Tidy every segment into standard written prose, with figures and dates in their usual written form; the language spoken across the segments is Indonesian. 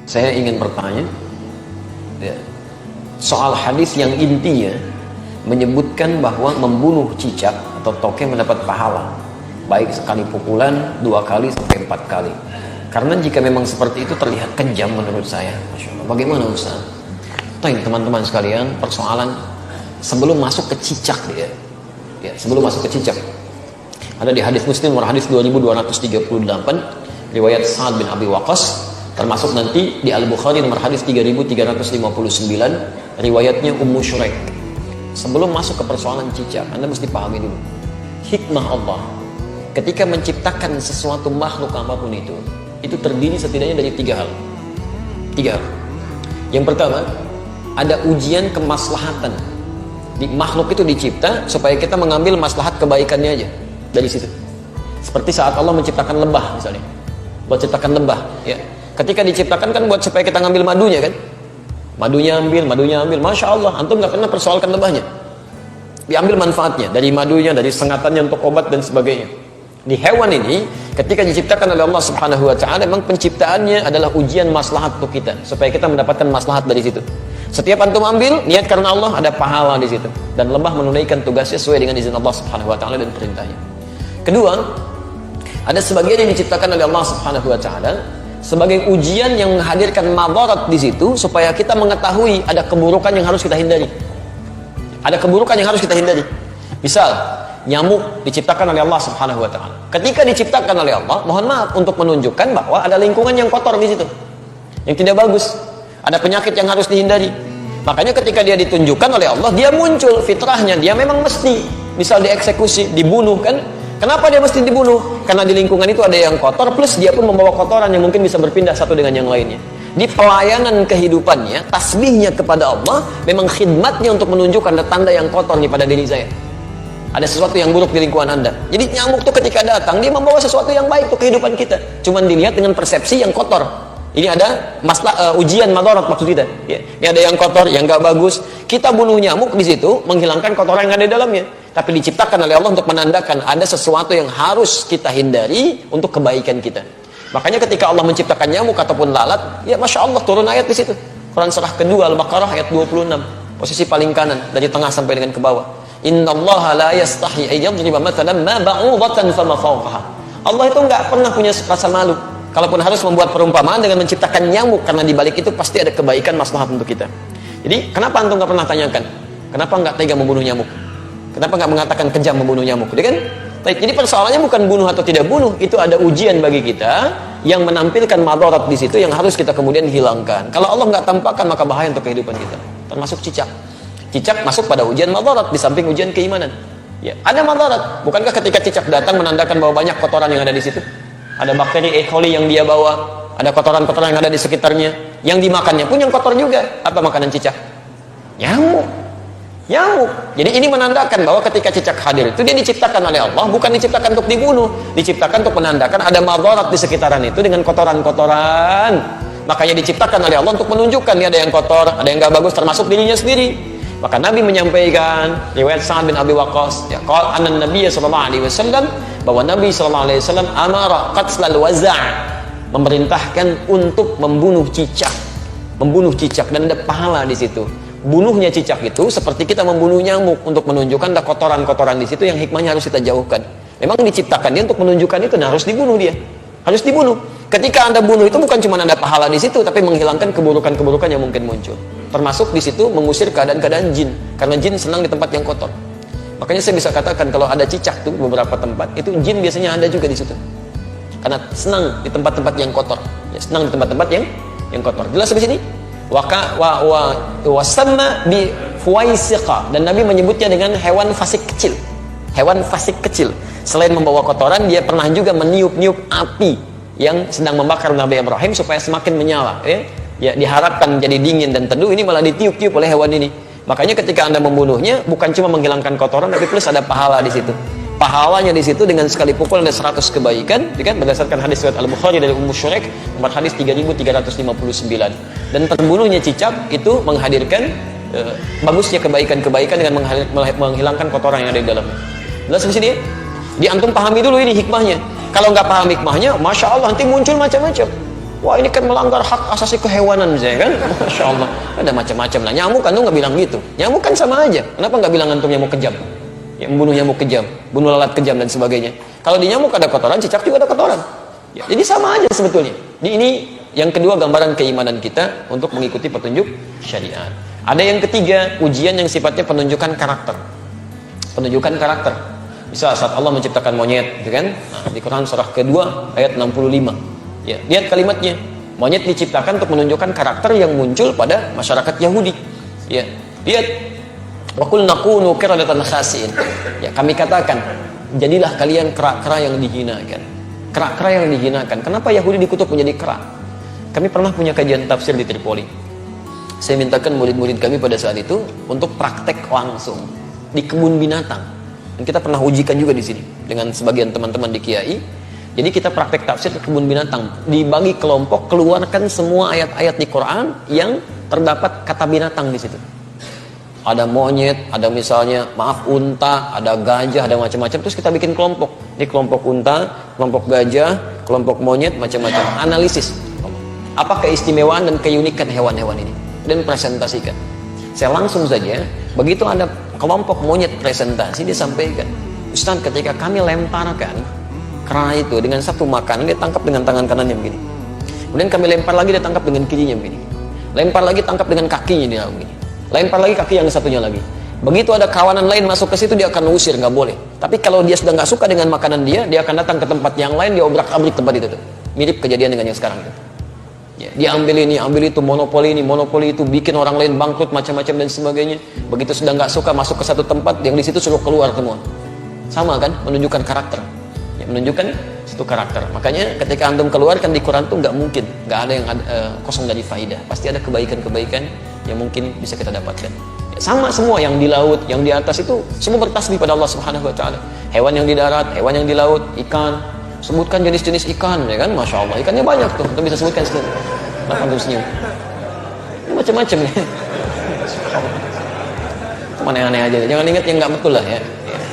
Saya ingin bertanya ya, soal hadis yang intinya menyebutkan bahwa membunuh cicak atau toke mendapat pahala, baik sekali pukulan, 2 kali sampai 4 kali. Karena jika memang seperti itu terlihat kejam menurut saya. Masya Allah. Bagaimana Ustaz? Teman-teman sekalian, persoalan sebelum masuk ke cicak ya, sebelum masuk ke cicak. Ada di hadis Muslim nomor hadis 2238 riwayat Sa'ad bin Abi Waqqas, termasuk nanti di Al-Bukhari nomor hadis 3359 riwayatnya Ummu Syuraik. Sebelum masuk ke persoalan cicak, Anda mesti pahami dulu hikmah Allah ketika menciptakan sesuatu makhluk apapun itu terdiri setidaknya dari 3 hal. Yang pertama, ada ujian kemaslahatan. Di makhluk itu dicipta supaya kita mengambil maslahat kebaikannya aja dari situ. Seperti saat Allah menciptakan lebah misalnya. Buat ciptakan lebah ya. Ketika diciptakan kan buat supaya kita ngambil madunya kan. Madunya ambil, Masya Allah, antum gak pernah persoalkan lebahnya. Diambil manfaatnya, dari madunya, dari sengatannya untuk obat dan sebagainya. Di hewan ini, ketika diciptakan oleh Allah Subhanahu wa Ta'ala, memang penciptaannya adalah ujian maslahat untuk kita, supaya kita mendapatkan maslahat dari situ. Setiap antum ambil, niat karena Allah, ada pahala di situ. Dan lebah menunaikan tugasnya sesuai dengan izin Allah Subhanahu wa Ta'ala dan perintahnya. Kedua, ada sebagian yang diciptakan oleh Allah Subhanahu wa Ta'ala sebagai ujian yang menghadirkan madarat di situ, supaya kita mengetahui ada keburukan yang harus kita hindari. Ada keburukan yang harus kita hindari. Misal, nyamuk diciptakan oleh Allah Subhanahu wa Ta'ala. Ketika diciptakan oleh Allah, mohon maaf, untuk menunjukkan bahwa ada lingkungan yang kotor di situ, yang tidak bagus, ada penyakit yang harus dihindari. Makanya ketika dia ditunjukkan oleh Allah, dia muncul fitrahnya, dia memang mesti misal dieksekusi, dibunuh kan. Kenapa dia mesti dibunuh? Karena di lingkungan itu ada yang kotor, plus dia pun membawa kotoran yang mungkin bisa berpindah satu dengan yang lainnya. Di pelayanan kehidupannya, tasbihnya kepada Allah, memang khidmatnya untuk menunjukkan ada tanda yang kotor nih pada diri saya. Ada sesuatu yang buruk di lingkungan Anda. Jadi nyamuk itu ketika datang, dia membawa sesuatu yang baik untuk kehidupan kita. Cuman dilihat dengan persepsi yang kotor. Ini ada ujian madarat maksud kita. Ya. Ini ada yang kotor, yang gak bagus. Kita bunuh nyamuk di situ, menghilangkan kotoran yang ada di dalamnya. Tapi diciptakan oleh Allah untuk menandakan ada sesuatu yang harus kita hindari untuk kebaikan kita. Makanya ketika Allah menciptakan nyamuk ataupun lalat, ya Masya Allah turun ayat di situ. Quran surah kedua Al-Baqarah ayat 26, posisi paling kanan dari tengah sampai dengan ke bawah. Innallaha la yastahi ay yadriba mathalan ma ba'udatan fama fawqaha. Allah itu enggak pernah punya rasa malu kalaupun harus membuat perumpamaan dengan menciptakan nyamuk, karena di balik itu pasti ada kebaikan maslahat untuk kita. Jadi kenapa antum enggak pernah tanyakan? Kenapa enggak tega membunuh nyamuk? Kenapa enggak mengatakan kejam membunuh nyamuk? Dia kan? Jadi persoalannya bukan bunuh atau tidak bunuh, itu ada ujian bagi kita yang menampilkan madarat di situ yang harus kita kemudian hilangkan. Kalau Allah enggak tampakkan, maka bahaya untuk kehidupan kita. Termasuk cicak. Cicak masuk pada ujian madarat di samping ujian keimanan. Ya, ada madarat. Bukankah ketika cicak datang menandakan bahwa banyak kotoran yang ada di situ? Ada bakteri E. coli yang dia bawa, ada kotoran-kotoran yang ada di sekitarnya. Yang dimakannya pun yang kotor juga. Apa makanan cicak? Nyamuk. Jadi ini menandakan bahwa ketika cicak hadir itu dia diciptakan oleh Allah, bukan diciptakan untuk dibunuh, diciptakan untuk menandakan ada madarat di sekitaran itu dengan kotoran-kotoran. Makanya diciptakan oleh Allah untuk menunjukkan dia ada yang kotor, ada yang gak bagus, termasuk dirinya sendiri. Maka Nabi menyampaikan riwayat Sa'ad bin Abi Waqqas, ya, qala anna Nabiy sallallahu alaihi wasallam, bahwa Nabi sallallahu alaihi wasallam amara qatlal waza', memerintahkan untuk membunuh cicak dan ada pahala di situ. Bunuhnya cicak itu seperti kita membunuh nyamuk, untuk menunjukkan ada kotoran-kotoran di situ yang hikmahnya harus kita jauhkan. Memang diciptakan dia untuk menunjukkan itu, nah harus dibunuh dia. Harus dibunuh. Ketika Anda bunuh itu bukan cuma ada pahala di situ, tapi menghilangkan keburukan-keburukan yang mungkin muncul. Termasuk di situ mengusir keadaan-keadaan jin, karena jin senang di tempat yang kotor. Makanya saya bisa katakan kalau ada cicak tuh beberapa tempat, itu jin biasanya ada juga di situ. Karena senang di tempat-tempat yang kotor. Ya, senang di tempat-tempat yang kotor. Jelas di sini? Wasanna bi fuwaisiqa, dan Nabi menyebutnya dengan hewan fasik kecil. Hewan fasik kecil. Selain membawa kotoran, dia pernah juga meniup-niup api yang sedang membakar Nabi Ibrahim supaya semakin menyala. Ya, diharapkan menjadi dingin dan teduh, ini malah ditiup-tiup oleh hewan ini. Makanya ketika Anda membunuhnya, bukan cuma menghilangkan kotoran, tapi plus ada pahala di situ. Pahalanya di situ dengan sekali pukul ada 100 kebaikan, kan? Berdasarkan hadis riwayat Al-Bukhari dari Ummu Syuraik nomor hadis 3359. Dan terbunuhnya cicak itu menghadirkan bagusnya kebaikan-kebaikan dengan menghilangkan kotoran yang ada di dalamnya. Jelas di sini? Di antum pahami dulu ini hikmahnya. Kalau nggak paham hikmahnya, Masya Allah nanti muncul macam-macam. Wah ini kan melanggar hak asasi kehewanan misalnya kan. Masya Allah, ada macam-macam lah. Nyamuk kan tuh nggak bilang gitu. Nyamuk kan sama aja. Kenapa nggak bilang antum nyamuk kejam? Yang membunuh nyamuk kejam, bunuh lalat kejam dan sebagainya. Kalau di nyamuk ada kotoran, cicak juga ada kotoran. Ya, jadi sama aja sebetulnya. Ini yang kedua gambaran keimanan kita untuk mengikuti petunjuk syariat. Ada yang ketiga, ujian yang sifatnya penunjukan karakter. Penunjukan karakter. Misal saat Allah menciptakan monyet, gitu kan? Nah, di Quran surah kedua ayat 65. Ya, lihat kalimatnya. Monyet diciptakan untuk menunjukkan karakter yang muncul pada masyarakat Yahudi. Ya, lihat. Wa qul nakunu qiradatan khasiin. Ya, kami katakan, jadilah kalian kera-kera yang dihinakan. Kera-kera yang dihinakan. Kenapa Yahudi dikutuk menjadi kera? Kami pernah punya kajian tafsir di Tripoli. Saya mintakan murid-murid kami pada saat itu untuk praktek langsung di kebun binatang. Dan kita pernah ujikan juga di sini dengan sebagian teman-teman di Kiai. Jadi kita praktek tafsir ke kebun binatang, dibagi kelompok, keluarkan semua ayat-ayat di Quran yang terdapat kata binatang di situ. Ada monyet, ada misalnya unta, ada gajah, ada macam-macam. Terus kita bikin kelompok. Ini kelompok unta, kelompok gajah, kelompok monyet, macam-macam. Analisis. Apa keistimewaan dan keunikan hewan-hewan ini? Dan presentasikan. Saya langsung saja, begitu ada kelompok monyet presentasi, dia sampaikan, Ustaz, ketika kami lemparkan kera itu dengan satu makanan, dia tangkap dengan tangan kanannya begini. Kemudian kami lempar lagi, dia tangkap dengan kirinya begini. Lempar lagi, tangkap dengan kakinya dia begini. Lempar lagi kaki yang satunya lagi. Begitu ada kawanan lain masuk ke situ, dia akan usir, nggak boleh. Tapi kalau dia sudah nggak suka dengan makanan dia akan datang ke tempat yang lain, dia obrak-abrik tempat itu tuh. Mirip kejadian dengan yang sekarang itu. Ya, dia ambil ini, ambil itu, monopoli ini, monopoli itu, bikin orang lain bangkrut, macam-macam dan sebagainya. Begitu sudah nggak suka masuk ke satu tempat, yang di situ suruh keluar semua. Sama kan, menunjukkan karakter. Menunjukkan satu karakter. Makanya ketika antum keluarkan di Quran tuh nggak mungkin, nggak ada yang kosong dari faidah. Pasti ada kebaikan-kebaikan yang mungkin bisa kita dapatkan. Ya, sama semua yang di laut, yang di atas itu semua bertasbih pada Allah Subhanahu Wa Taala. Hewan yang di darat, hewan yang di laut, ikan. Sebutkan jenis-jenis ikan, ya kan? Masya Allah, ikannya banyak tuh. Kita bisa sebutkan sedikit. Kenapa antum senyum? Macam-macam ya. Cuma aneh-aneh aja. Jangan ingat yang nggak betul lah ya.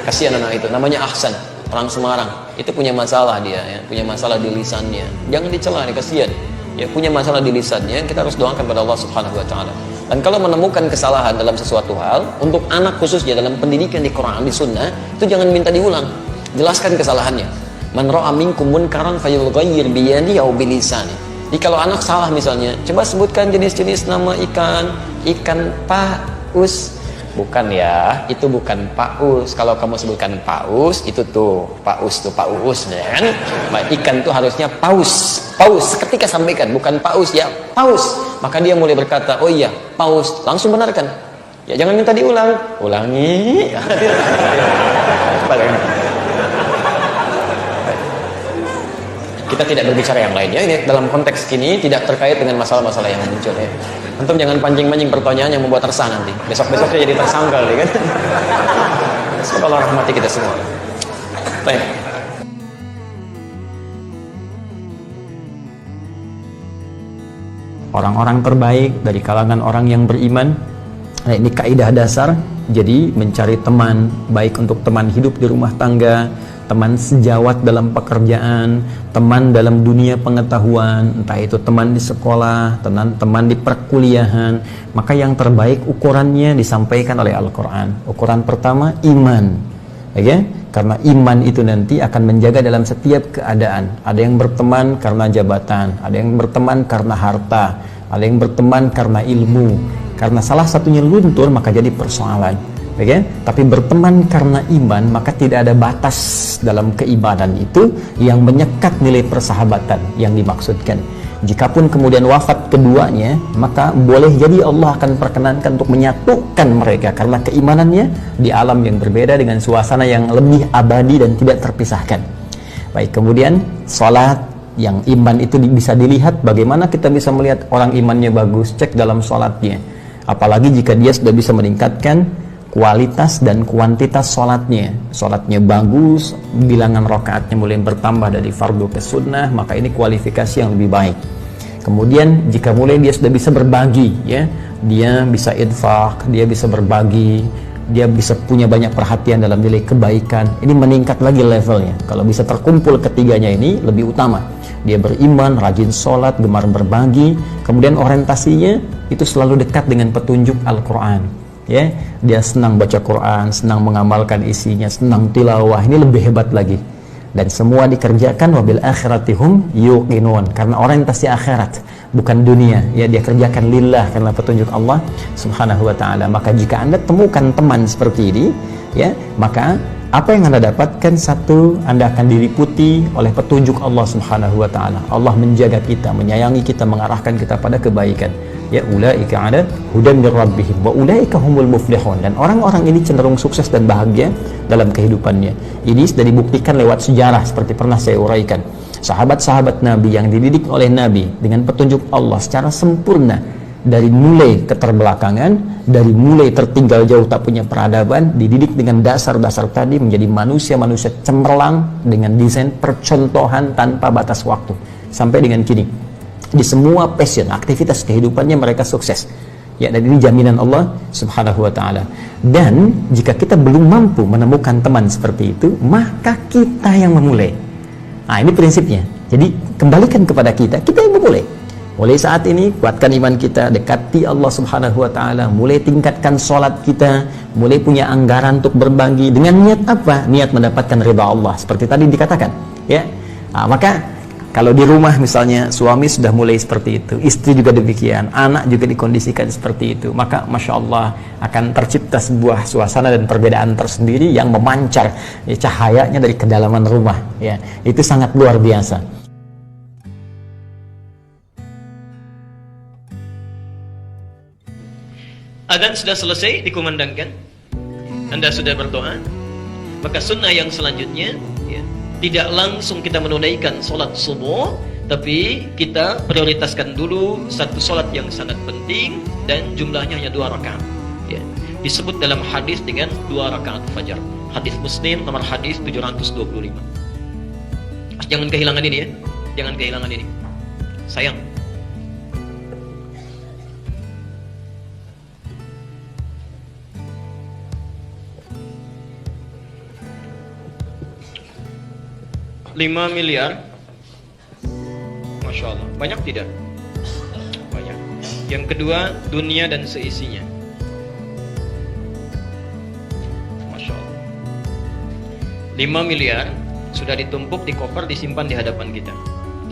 Kasihan anak itu. Namanya Ahsan. Orang Semarang itu punya masalah dia ya, punya masalah di lisannya. Jangan dicela, kasihan. Ya, punya masalah di lisannya, kita harus doakan pada Allah Subhanahu Wa Taala. Dan kalau menemukan kesalahan dalam sesuatu hal, untuk anak khususnya dalam pendidikan di Quran, di Sunnah, itu jangan minta diulang. Jelaskan kesalahannya. Man ra'a minkum munkaran falyughayyir bi yadihi aw bi lisanihi. Jadi kalau anak salah misalnya, coba sebutkan jenis-jenis nama ikan paus. Bukan ya, itu bukan paus. Kalau kamu sebutkan paus, itu tuh paus tuh paus kan? Ikan tuh harusnya paus. Paus. Ketika sampaikan bukan paus ya, paus. Maka dia mulai berkata, oh iya, paus. Langsung benarkan. Ya jangan minta diulang. Ulangi. Kita tidak berbicara yang lainnya. Ini dalam konteks ini tidak terkait dengan masalah-masalah yang muncul ya. Antum jangan pancing-pancing pertanyaan yang membuat resah nanti. Besok-besok saya jadi tersangka ya kan. Semoga Allah rahmati kita semua. Baik. Orang-orang terbaik dari kalangan orang yang beriman. Nah, ini kaidah dasar. Jadi mencari teman baik untuk teman hidup di rumah tangga, teman sejawat dalam pekerjaan, teman dalam dunia pengetahuan, entah itu teman di sekolah, teman di perkuliahan, maka yang terbaik ukurannya disampaikan oleh Al-Quran. Ukuran pertama iman, ya, karena iman itu nanti akan menjaga dalam setiap keadaan. Ada yang berteman karena jabatan, ada yang berteman karena harta, ada yang berteman karena ilmu. Karena salah satunya luntur maka jadi persoalan. Okay? Tapi berteman karena iman, maka tidak ada batas dalam keimanan itu yang menyekat nilai persahabatan yang dimaksudkan. Jikapun kemudian wafat keduanya, maka boleh jadi Allah akan perkenankan untuk menyatukan mereka karena keimanannya di alam yang berbeda dengan suasana yang lebih abadi dan tidak terpisahkan. Baik, kemudian sholat yang iman itu bisa dilihat. Bagaimana kita bisa melihat orang imannya bagus? Cek dalam sholatnya. Apalagi jika dia sudah bisa meningkatkan kualitas dan kuantitas sholatnya. Sholatnya bagus, bilangan rakaatnya mulai bertambah dari fardu ke sunnah, maka ini kualifikasi yang lebih baik. Kemudian jika mulai dia sudah bisa berbagi, ya, dia bisa infak, dia bisa berbagi, dia bisa punya banyak perhatian dalam nilai kebaikan, ini meningkat lagi levelnya. Kalau bisa terkumpul ketiganya ini lebih utama. dia beriman, rajin sholat, gemar berbagi, kemudian orientasinya itu selalu dekat dengan petunjuk Al-Quran. Ya, dia senang baca Quran, senang mengamalkan isinya, senang tilawah. Ini lebih hebat lagi. Dan semua dikerjakan wabil akhiratihum yuqinun, karena orientasi akhirat, bukan dunia. Ya, dia kerjakan lillah karena petunjuk Allah Subhanahu wa taala. Maka jika Anda temukan teman seperti ini, ya, maka apa yang Anda dapatkan? Satu, Anda akan diliputi oleh petunjuk Allah Subhanahu wa taala. Allah menjaga kita, menyayangi kita, mengarahkan kita pada kebaikan. Ya, ulaika ala hudan mir rabbihim wa ulaika humul muflihun. Dan orang-orang ini cenderung sukses dan bahagia dalam kehidupannya. Ini sudah dibuktikan lewat sejarah seperti pernah saya uraikan. Sahabat-sahabat Nabi yang dididik oleh Nabi dengan petunjuk Allah secara sempurna, dari mulai keterbelakangan, dari mulai tertinggal jauh tak punya peradaban, dididik dengan dasar-dasar tadi menjadi manusia-manusia cemerlang dengan desain percontohan tanpa batas waktu. Sampai dengan kini, di semua passion, aktivitas kehidupannya mereka sukses. Ya, dan ini jaminan Allah Subhanahu wa taala. Dan jika kita belum mampu menemukan teman seperti itu, maka kita yang memulai. Nah, ini prinsipnya. Jadi kembalikan kepada kita yang memulai. Mulai saat ini, kuatkan iman kita, dekati Allah Subhanahu wa taala, mulai tingkatkan sholat kita, mulai punya anggaran untuk berbagi dengan niat apa? Niat mendapatkan ridha Allah, seperti tadi dikatakan, ya. Nah, maka kalau di rumah misalnya suami sudah mulai seperti itu, istri juga demikian, anak juga dikondisikan seperti itu, maka Masya Allah akan tercipta sebuah suasana dan perbedaan tersendiri yang memancar, ya, cahayanya dari kedalaman rumah, ya. Itu sangat luar biasa. Adzan sudah selesai dikumandangkan, Anda sudah berdoa, maka sunnah yang selanjutnya, ya, tidak langsung kita menunaikan sholat subuh, tapi kita prioritaskan dulu satu sholat yang sangat penting dan jumlahnya hanya 2 rakaat. Ya. Disebut dalam hadis dengan 2 rakaat fajar. Hadis Muslim nomor hadis 725. Jangan kehilangan ini, ya, jangan kehilangan ini. Sayang. $5 miliar, Masya Allah, banyak tidak? Banyak. Yang kedua, dunia dan seisinya, Masya Allah. 5 miliar sudah ditumpuk di koper, disimpan di hadapan kita.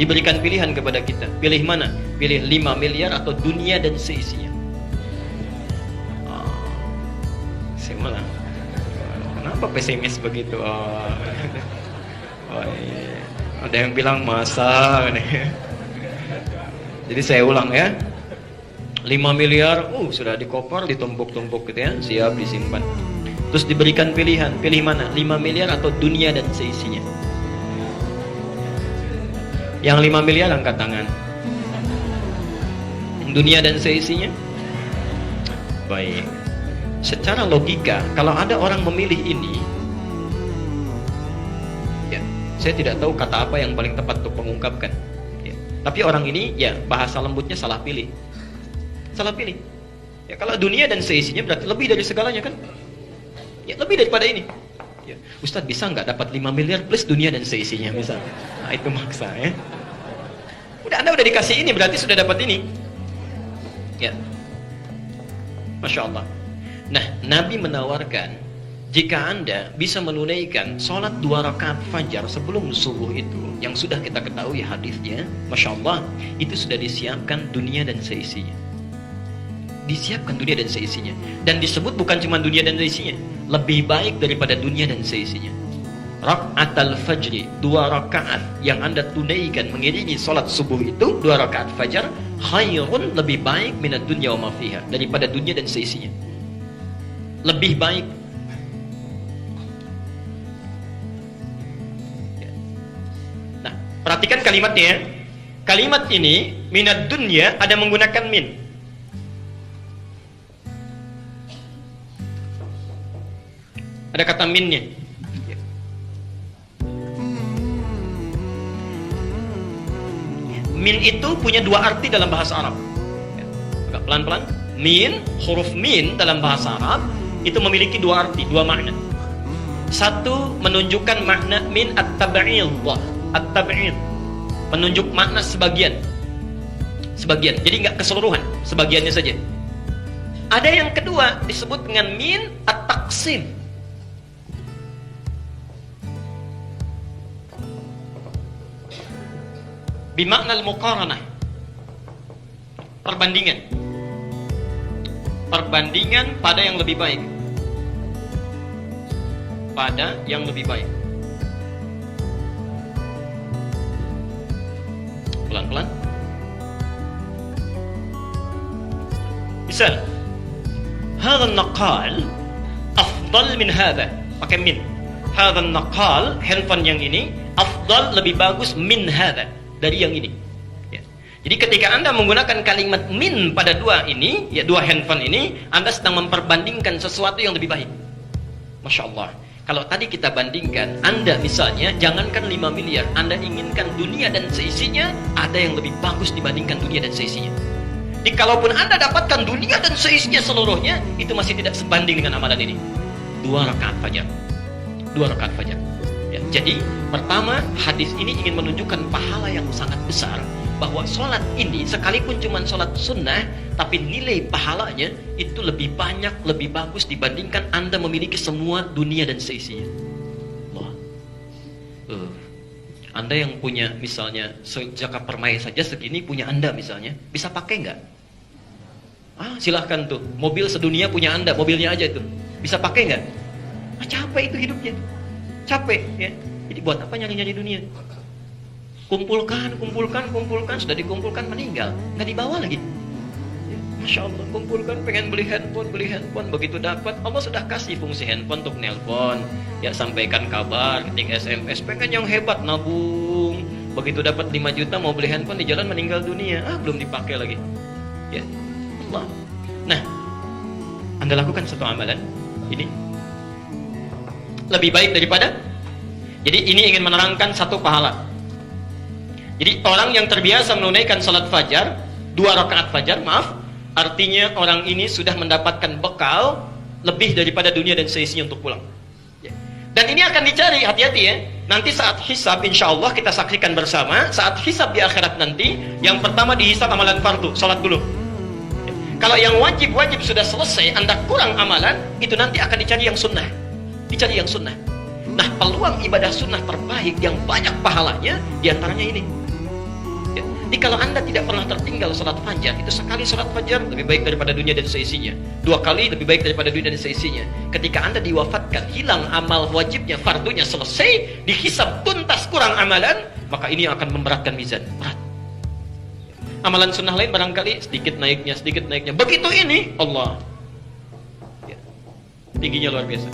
Diberikan pilihan kepada kita, pilih mana? Pilih 5 miliar atau dunia dan seisinya. Saya malah, kenapa pesimis begitu? Iya. Ada yang bilang masa nih. Jadi saya ulang, ya. 5 miliar sudah dikoper, ditumpuk-tumpuk gitu, ya, siap disimpan. Terus diberikan pilihan, pilih mana? 5 miliar atau dunia dan seisinya. Yang 5 miliar angkat tangan. Dunia dan seisinya. Baik. Secara logika, kalau ada orang memilih ini, saya tidak tahu kata apa yang paling tepat untuk mengungkapkan, ya. Tapi orang ini, ya, bahasa lembutnya salah pilih. Salah pilih. Ya, kalau dunia dan seisinya berarti lebih dari segalanya, kan? Ya, lebih daripada ini. Ya, Ustadz bisa nggak dapat 5 miliar plus dunia dan seisinya, misal? Nah, itu maksa, ya. Anda udah dikasih ini, berarti sudah dapat ini. Ya. Masya Allah. Nah, Nabi menawarkan, jika Anda bisa menunaikan sholat 2 rakaat fajar sebelum subuh itu, yang sudah kita ketahui hadisnya, Masya Allah, itu sudah disiapkan dunia dan seisinya. Disiapkan dunia dan seisinya. Dan disebut bukan cuma dunia dan seisinya, lebih baik daripada dunia dan seisinya. Raka'atul fajri, 2 rakaat yang Anda tunaikan mengiringi sholat subuh itu, 2 rakaat fajar, khairun, lebih baik minad dunya wa ma fiha, daripada dunia dan seisinya. Lebih baik. Perhatikan kalimatnya, ya. Kalimat ini, minad dunya, ada menggunakan min. Ada kata minnya. Min itu punya 2 arti dalam bahasa Arab. Agak pelan-pelan. Min, huruf min dalam bahasa Arab, itu memiliki 2 arti, 2 makna. Satu, menunjukkan makna min at-tab'id. At-tab'id, menunjuk makna sebagian. Sebagian, jadi nggak keseluruhan, sebagiannya saja. Ada yang kedua disebut dengan min at-taqsim. Bimakna al-muqaranah. Perbandingan. Perbandingan pada yang lebih baik. Pada yang lebih baik. Pelan-pelan. Misal, hadha an-naqal afdal min hadha. Pakai min. Hadha an-naqal, handphone yang ini afdal, lebih bagus min hadha, dari yang ini. Ya. Jadi ketika Anda menggunakan kalimat min pada dua ini, ya dua handphone ini, Anda sedang memperbandingkan sesuatu yang lebih baik. Masya Allah. Kalau tadi kita bandingkan, Anda misalnya jangankan 5 miliar, Anda inginkan dunia dan seisinya, ada yang lebih bagus dibandingkan dunia dan seisinya. Jadi kalaupun Anda dapatkan dunia dan seisinya seluruhnya, itu masih tidak sebanding dengan amalan ini. 2 rakaat fajar. 2 rakaat fajar. Ya, jadi pertama, hadis ini ingin menunjukkan pahala yang sangat besar, bahwa sholat ini sekalipun cuma sholat sunnah, tapi nilai pahalanya itu lebih banyak, lebih bagus dibandingkan Anda memiliki semua dunia dan seisinya. Wah. Anda yang punya misalnya zakat permai saja segini punya Anda misalnya, bisa pakai nggak? Silahkan tuh, mobil sedunia punya Anda, mobilnya aja tuh, bisa pakai nggak? Capek itu hidupnya, capek ya. Jadi buat apa nyari-nyari dunia? Kumpulkan, sudah dikumpulkan meninggal, nggak dibawa lagi. Ya, Masya Allah, kumpulkan, pengen beli handphone, begitu dapat, Allah sudah kasih fungsi handphone untuk nelpon, ya sampaikan kabar, ketik SMS, pengen yang hebat, nabung, begitu dapat 5 juta mau beli handphone di jalan meninggal dunia, belum dipakai lagi. Ya, Allah. Nah, Anda lakukan satu amalan ini lebih baik daripada. Jadi ini ingin menerangkan satu pahala. Jadi orang yang terbiasa menunaikan salat fajar, 2 rakaat fajar, artinya orang ini sudah mendapatkan bekal lebih daripada dunia dan seisinya untuk pulang. Dan ini akan dicari, hati-hati ya. Nanti saat hisab, insya Allah kita saksikan bersama, saat hisab di akhirat nanti, yang pertama dihisab amalan fardu, salat dulu. Kalau yang wajib sudah selesai, Anda kurang amalan, itu nanti akan dicari yang sunnah. Dicari yang sunnah. Nah, peluang ibadah sunnah terbaik yang banyak pahalanya, diantaranya ini. Ya. Jadi kalau Anda tidak pernah tertinggal salat fajar, itu sekali salat fajar lebih baik daripada dunia dan seisinya. 2 kali lebih baik daripada dunia dan seisinya. Ketika Anda diwafatkan, hilang amal wajibnya, fardunya selesai, dihisab tuntas kurang amalan, maka ini akan memberatkan mizan. Berat. Amalan sunnah lain barangkali sedikit naiknya. Begitu ini, Allah. Ya. Tingginya luar biasa.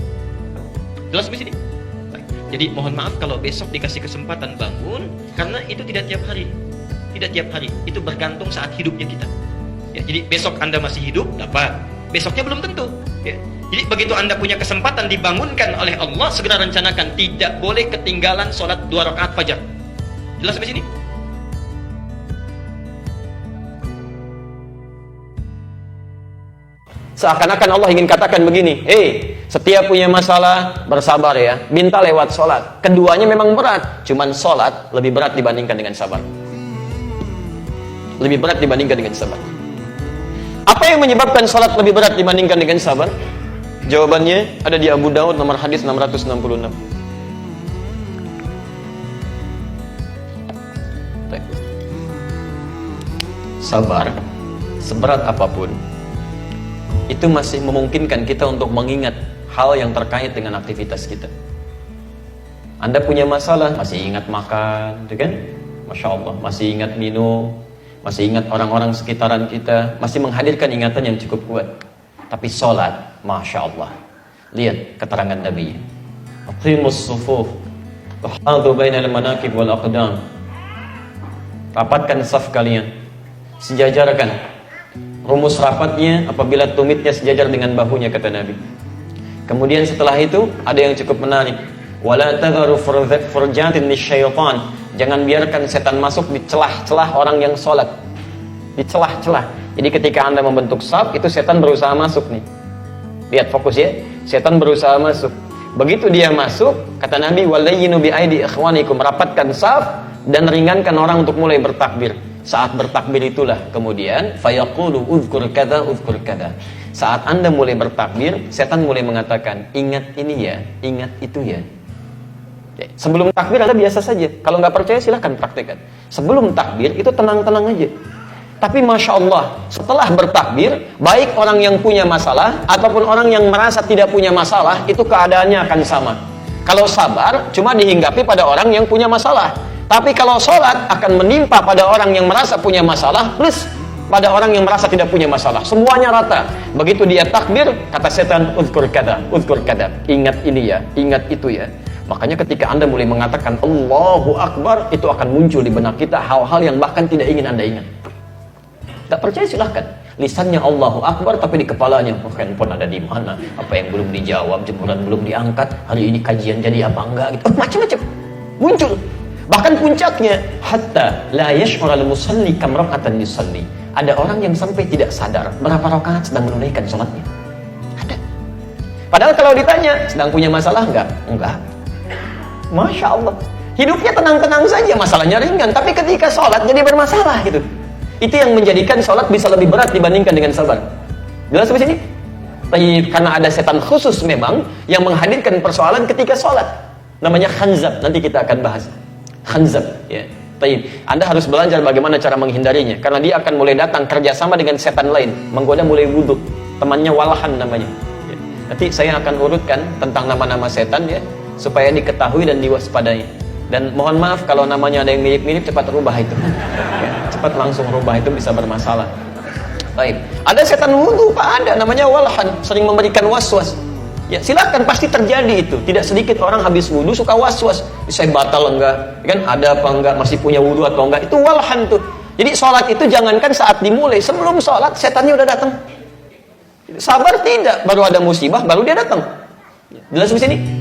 Jelas di sini? Jadi mohon maaf kalau besok dikasih kesempatan bangun, karena itu tidak tiap hari. Tidak tiap hari, itu bergantung saat hidupnya kita. Ya, jadi besok Anda masih hidup, dapat. Besoknya belum tentu. Ya. Jadi begitu Anda punya kesempatan dibangunkan oleh Allah, segera rencanakan. Tidak boleh ketinggalan sholat 2 rakaat fajar. Jelas sampai sini? Seakan-akan Allah ingin katakan begini, setiap punya masalah, bersabar ya, minta lewat sholat. Keduanya memang berat, cuman sholat lebih berat dibandingkan dengan sabar. Lebih berat dibandingkan dengan sabar. Apa yang menyebabkan sholat lebih berat dibandingkan dengan sabar? Jawabannya ada di Abu Daud nomor hadis 666. Sabar, seberat apapun, itu masih memungkinkan kita untuk mengingat hal yang terkait dengan aktivitas kita. Anda punya masalah, masih ingat makan, kan? Masya Allah, masih ingat minum, masih ingat orang-orang sekitaran kita, masih menghadirkan ingatan yang cukup kuat. Tapi sholat, Masya Allah, lihat keterangan Nabi, aqimus sufuf wahadhu bainal manakib wal aqdam. Rapatkan saf kalian, sejajarkan. Rumus rapatnya apabila tumitnya sejajar dengan bahunya, kata Nabi. Kemudian setelah itu ada yang cukup menarik, wala tadharu furjatin lisyaitan. Jangan biarkan setan masuk di celah-celah orang yang sholat, di celah-celah. Jadi ketika Anda membentuk saf, itu setan berusaha masuk nih. Lihat fokus ya, setan berusaha masuk. Begitu dia masuk, kata Nabi, walayyinu bi aidi ikhwanikum, rapatkan saf dan ringankan orang untuk mulai bertakbir. Saat bertakbir itulah kemudian fayaqulu uzkur kada uzkur kada. Saat Anda mulai bertakbir, setan mulai mengatakan, ingat ini ya, ingat itu ya. Sebelum takbir Anda biasa saja. Kalau nggak percaya silahkan praktekkan. Sebelum takbir itu tenang-tenang aja. Tapi Masya Allah, setelah bertakbir, baik orang yang punya masalah ataupun orang yang merasa tidak punya masalah, itu keadaannya akan sama. Kalau sabar, cuma dihinggapi pada orang yang punya masalah. Tapi kalau sholat, akan menimpa pada orang yang merasa punya masalah, plus pada orang yang merasa tidak punya masalah. Semuanya rata. Begitu dia takbir, kata setan, uzkur kada, ingat ini ya, ingat itu ya. Makanya ketika Anda mulai mengatakan Allahu Akbar, itu akan muncul di benak kita hal-hal yang bahkan tidak ingin Anda ingat. Tak percaya silahkan. Lisannya Allahu Akbar, tapi di kepalanya, oh, handphone ada di mana? Apa yang belum dijawab, jemuran belum diangkat, hari ini kajian jadi apa enggak gitu. Macam-macam muncul. Bahkan puncaknya, hatta la yash'ur al-musalli kam raka'atan yusalli. Ada orang yang sampai tidak sadar berapa rakaat sedang menunaikan salatnya. Ada. Padahal kalau ditanya, sedang punya masalah enggak? Enggak. Masya Allah. Hidupnya tenang-tenang saja, masalahnya ringan. Tapi ketika sholat jadi bermasalah gitu. Itu yang menjadikan sholat bisa lebih berat dibandingkan dengan sabar. Jelas sampai sini? Tapi karena ada setan khusus memang yang menghadirkan persoalan ketika sholat. Namanya khanzab. Nanti kita akan bahas. Khanzab. Ya. Tapi Anda harus belajar bagaimana cara menghindarinya. Karena dia akan mulai datang kerjasama dengan setan lain. Menggoda mulai wudhu. Temannya Walhan namanya. Ya. Nanti saya akan urutkan tentang nama-nama setan ya, supaya diketahui dan diwaspadai. Dan mohon maaf kalau namanya ada yang mirip-mirip, cepat rubah itu. Ya, cepat langsung rubah, itu bisa bermasalah. Baik. Ada setan wudhu, Pak, ada namanya Walhan, sering memberikan waswas. Ya, silakan, pasti terjadi itu. Tidak sedikit orang habis wudhu suka waswas. Saya batal enggak? Kan ada apa enggak? Masih punya wudhu atau enggak? Itu Walhan tuh. Jadi sholat itu jangankan saat dimulai, sebelum sholat setannya udah datang. Sabar tidak, baru ada musibah baru dia datang. Jelas di sini?